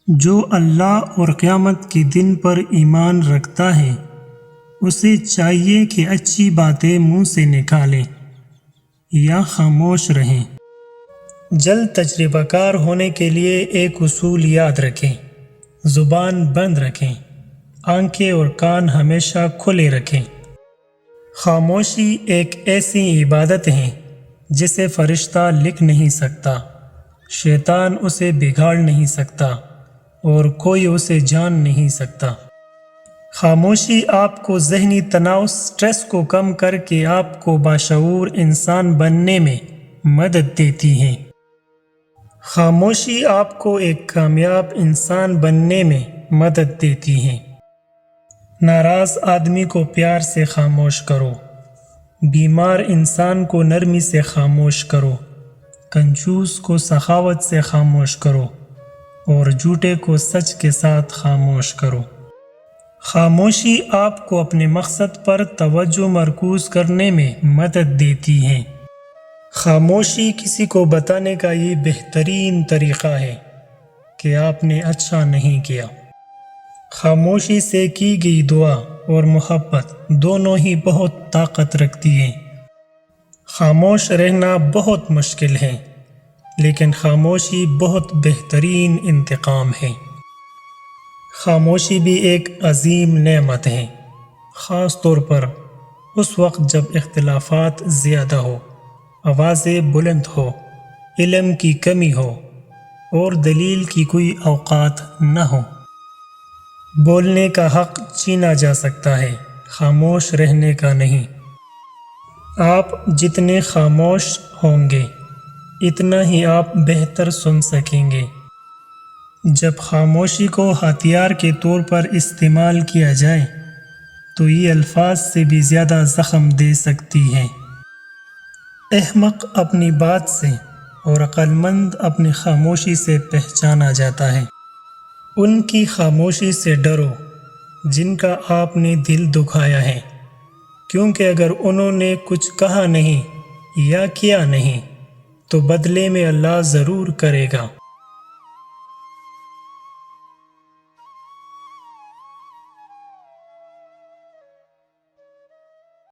جو اللہ اور قیامت کے دن پر ایمان رکھتا ہے اسے چاہیے کہ اچھی باتیں منہ سے نکالیں یا خاموش رہیں۔ جلد تجربہ کار ہونے کے لیے ایک اصول یاد رکھیں، زبان بند رکھیں، آنکھیں اور کان ہمیشہ کھلے رکھیں۔ خاموشی ایک ایسی عبادت ہے جسے فرشتہ لکھ نہیں سکتا، شیطان اسے بگاڑ نہیں سکتا اور کوئی اسے جان نہیں سکتا۔ خاموشی آپ کو ذہنی تناؤ سٹریس کو کم کر کے آپ کو باشعور انسان بننے میں مدد دیتی ہے۔ خاموشی آپ کو ایک کامیاب انسان بننے میں مدد دیتی ہے۔ ناراض آدمی کو پیار سے خاموش کرو، بیمار انسان کو نرمی سے خاموش کرو، کنجوس کو سخاوت سے خاموش کرو اور جھوٹے کو سچ کے ساتھ خاموش کرو۔ خاموشی آپ کو اپنے مقصد پر توجہ مرکوز کرنے میں مدد دیتی ہے۔ خاموشی کسی کو بتانے کا یہ بہترین طریقہ ہے کہ آپ نے اچھا نہیں کیا۔ خاموشی سے کی گئی دعا اور محبت دونوں ہی بہت طاقت رکھتی ہیں۔ خاموش رہنا بہت مشکل ہے، لیکن خاموشی بہت بہترین انتقام ہے۔ خاموشی بھی ایک عظیم نعمت ہے، خاص طور پر اس وقت جب اختلافات زیادہ ہو، آوازیں بلند ہو، علم کی کمی ہو اور دلیل کی کوئی اوقات نہ ہو۔ بولنے کا حق چھینا جا سکتا ہے، خاموش رہنے کا نہیں۔ آپ جتنے خاموش ہوں گے اتنا ہی آپ بہتر سن سکیں گے۔ جب خاموشی کو ہتھیار کے طور پر استعمال کیا جائے تو یہ الفاظ سے بھی زیادہ زخم دے سکتی ہے۔ احمق اپنی بات سے اور عقل مند اپنی خاموشی سے پہچانا جاتا ہے۔ ان کی خاموشی سے ڈرو جن کا آپ نے دل دکھایا ہے، کیونکہ اگر انہوں نے کچھ کہا نہیں یا کیا نہیں تو بدلے میں اللہ ضرور کرے گا۔